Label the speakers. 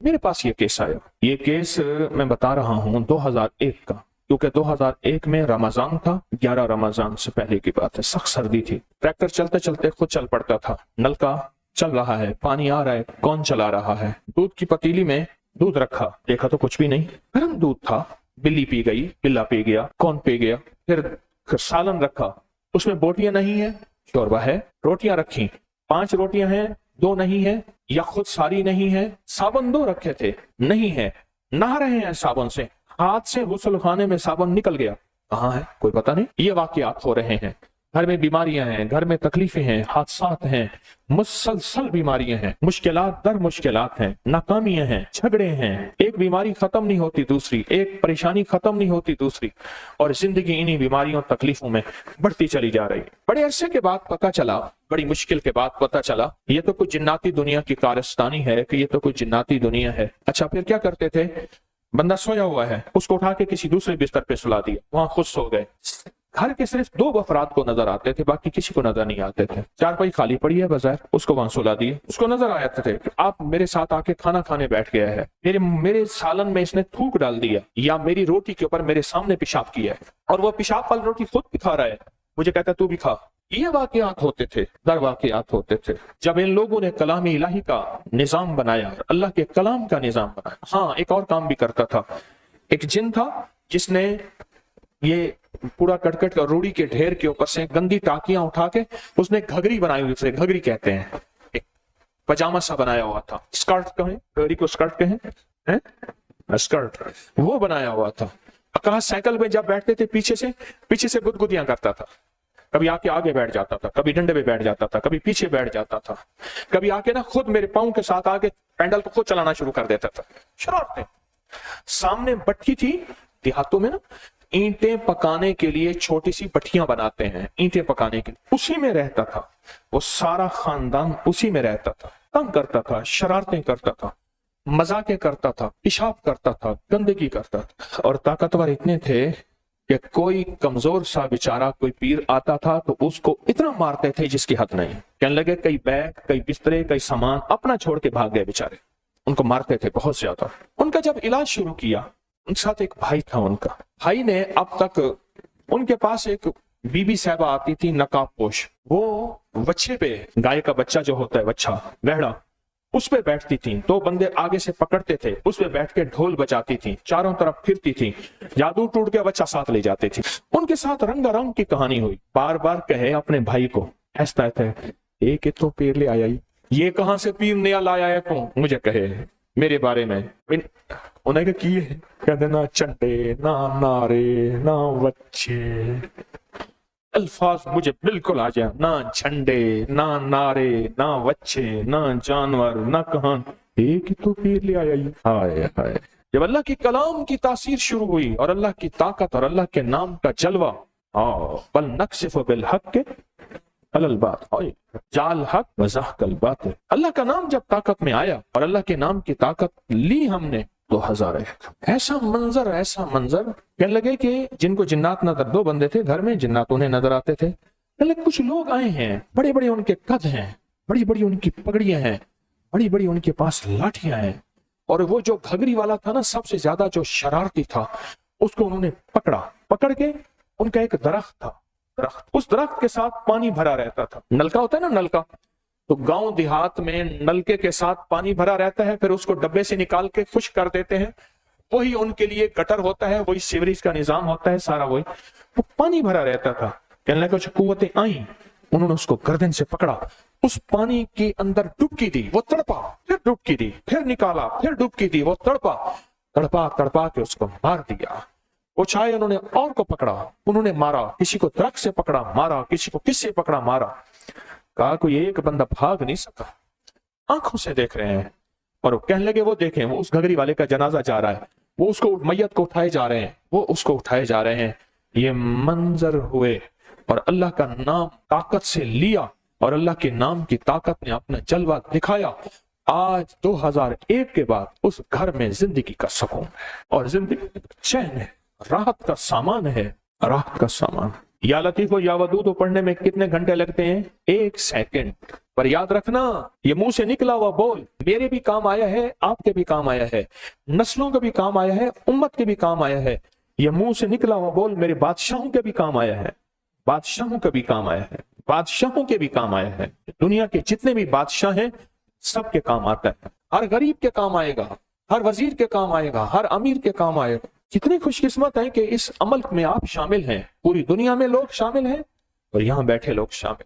Speaker 1: मेरे पास ये केस आया। ये केस मैं बता रहा हूँ 2001 का, क्योंकि 2001 में रमजान था, 11 रमजान से पहले की बात है। सख्त सर्दी थी, ट्रैक्टर चलते चलते खुद चल पड़ता था, नलका चल रहा है, पानी आ रहा है, कौन चला रहा है। दूध की पतीली में दूध रखा, देखा तो कुछ भी नहीं, गर्म दूध था। बिल्ली पी गई, बिल्ला पी गया, कौन पी गया। फिर सालन रखा, उसमें बोटियां नहीं है, शोरबा है। रोटियां रखी, 5 रोटियां हैं, 2 नहीं है, या खुद सारी नहीं है। साबुन 2 रखे थे, नहीं है। नहा रहे हैं साबुन से, हाथ से गुस्ल खाने में साबुन निकल गया, कहाँ है कोई पता नहीं। ये वाकयात हो रहे हैं। घर में बीमारियां हैं, घर में तकलीफें हैं, हादसात हैं, मुसलसल बीमारियां हैं, मुश्किलात दर मुश्किलात हैं, नाकामियां हैं, झगड़े हैं। एक बीमारी खत्म नहीं होती दूसरी, एक परेशानी खत्म नहीं होती दूसरी, और जिंदगी इन्हीं बीमारियों तकलीफों में बढ़ती चली जा रही है। बड़े अरसे के बाद पता चला, बड़ी मुश्किल के बाद पता चला, ये तो कोई जिन्नाती दुनिया की कारस्तानी है, कि ये तो कोई जिन्नाती दुनिया है। अच्छा, फिर क्या करते थे, बंदा सोया हुआ है, उसको उठा के किसी दूसरे बिस्तर पे सुला दिया, वहां खुद सो गए। घर के सिर्फ 2 अफराद को नजर आते थे, बाकी किसी को नजर नहीं आते थे। चारपाई खाली पड़ी है बाजार, उसको वहां सुला दिए। उसको नजर आया थे कि आप मेरे साथ आके खाना खाने बैठ गया है, मेरे सालन में इसने थूक डाल दिया, या मेरी रोटी के ऊपर मेरे सामने पेशाब किया है, और वो पेशाब वाली रोटी खुद भी खा रहा है, मुझे कहता है तू भी खा। ये वाकयात होते थे, दर वाकयात होते थे। जब इन लोगों ने कलाम इलाही का निजाम बनाया, अल्लाह के कलाम का निजाम बनाया। हाँ, एक और काम भी करता था। एक जिन था जिसने ये पूरा कटकट और रूढ़ी के ढेर के ऊपर से गंदी टाकियां उठा के उसने घघरी बनाई हुई, उसे घघरी कहते हैं, एक पजामा सा बनाया हुआ था। स्कर्ट कहें, घघरी को स्कर्ट कहें, स्कर्ट, वो बनाया हुआ था। कहा साइकिल में जब बैठते थे पीछे से गुदगुदियां करता था। कभी आके आगे बैठ जाता था, कभी डंडे पे बैठ जाता था, कभी पीछे बैठ जाता था, कभी आके ना खुद मेरे पाँव के साथ आके पैंडल को खुद चलाना शुरू कर देता था। शरारतें। सामने भट्ठी थी, देहातों में ना ईंटें पकाने के लिए छोटी सी भट्टियां बनाते हैं, ईंटें पकाने के लिए, उसी में रहता था। वो सारा खानदान उसी में रहता था। तंग करता था, शरारतें करता था, मजाकें करता था, पेशाब करता था, गंदगी करता था। और ताकतवर इतने थे कि कोई कमजोर सा बेचारा कोई पीर आता था तो उसको इतना मारते थे जिसकी हद नहीं। कहने लगे कई बैग, कई बिस्तरे, कई सामान अपना छोड़ के भाग गए बेचारे, उनको मारते थे बहुत ज्यादा। उनका जब इलाज शुरू किया, उनके साथ एक भाई था। उनका भाई ने अब तक, उनके पास एक बीबी साहबा आती थी नकाबपोश, वो बच्चे पे, गाय का बच्चा जो होता है, बच्चा वेड़ा, उस पे बैठती थी। 2 बंदे आगे से पकड़ते थे, उस पे बैठ के ढोल बजाती थी, चारों तरफ फिरती थी, जादू टूट के बच्चा साथ ले जाती थी। उनके साथ रंगारंग की कहानी हुई। बार बार कहे अपने भाई को, ऐसा थे एक तो पीर ले आया, ये कहां से पीर नया लाया है तू, मुझे कहे मेरे बारे में। उन्हें की है, कहते ना चंडे, ना नारे, ना बच्चे, अल्फाज मुझे बिल्कुल आ जाए, ना झंडे, ना नारे, ना बच्चे, ना जानवर, ना कहान, एक तो पीर ले आया। हाय हाय। जब अल्लाह की कलाम की तासीर शुरू हुई और अल्लाह की ताकत और अल्लाह के नाम का जलवा, बल नक्सिफ बिल हक के अलल बात, जाल हक वज़हकल बातिल। अल्लाह का नाम जब ताकत में आया और अल्लाह के नाम की ताकत ली हमने, तो हज़ार ऐसा मंजर कहने लगे कि जिनको जिन्नात नजर, 2 बंदे थे घर में, जिन्नात उन्हें नजर आते थे। कहने लगे कुछ लोग आए हैं, बड़े बड़े उनके कद हैं, बड़ी बड़ी उनकी पगड़ियां हैं, बड़ी बड़ी उनके पास लाठियां हैं, और वो जो घघरी वाला था ना, सबसे ज्यादा जो शरारती था, उसको उन्होंने पकड़ के, उनका एक दरख्त था, उस दरख्त के साथ पानी भरा रहता था। नलका होता है ना, नलका, तो गांव देहात में नलके के साथ पानी भरा रहता है, फिर उसको डब्बे से निकाल के खुश कर देते हैं, वही उनके लिए गटर होता है, वही सीवरेज का निजाम होता है, सारा वही। वो पानी भरा रहता था। कहने लगे कुछ कुव्वतें आई, उन्होंने उसको गर्दन से पकड़ा, उस पानी के अंदर डुबकी दी, वो तड़पा, फिर डुबकी दी, फिर निकाला, फिर डुबकी दी, वो तड़पा के उसको मार दिया। वो चाहे उन्होंने और को पकड़ा, उन्होंने मारा, किसी को दरख्त से पकड़ा मारा, किसी को किससे पकड़ा मारा। कहा कोई एक बंदा भाग नहीं सका, आंखों से देख रहे हैं। और वो कहने लगे, वो देखें, वो उस घघरी वाले का जनाजा जा रहा है, वो उसको मैयत को उठाए जा रहे हैं, वो उसको उठाए जा रहे हैं। ये मंजर हुए और अल्लाह का नाम ताकत से लिया और अल्लाह के नाम की ताकत ने अपना जलवा दिखाया। आज 2001 के बाद उस घर में जिंदगी का सुकून है और जिंदगी चैन है, राहत का सामान है, राहत का सामान। یا لطیف و یا ودود پڑھنے میں کتنے گھنٹے لگتے ہیں؟ 1 سیکنڈ۔ پر یاد رکھنا یہ منہ سے نکلا ہوا بول میرے بھی کام آیا ہے، آپ کے بھی کام آیا ہے، نسلوں کے بھی کام آیا ہے، امت کے بھی کام آیا ہے۔ یہ منہ سے نکلا ہوا بول میرے بادشاہوں کے بھی کام آیا ہے، بادشاہوں کے بھی کام آیا ہے، بادشاہوں کے بھی کام آیا ہے۔ دنیا کے جتنے بھی بادشاہ ہیں سب کے کام آتا ہے، ہر غریب کے کام آئے گا، ہر وزیر کے کام آئے گا، ہر امیر کے کام آئے گا۔ کتنی خوش قسمت ہے کہ اس عمل میں آپ شامل ہیں، پوری دنیا میں لوگ شامل ہیں اور یہاں بیٹھے لوگ شامل ہیں۔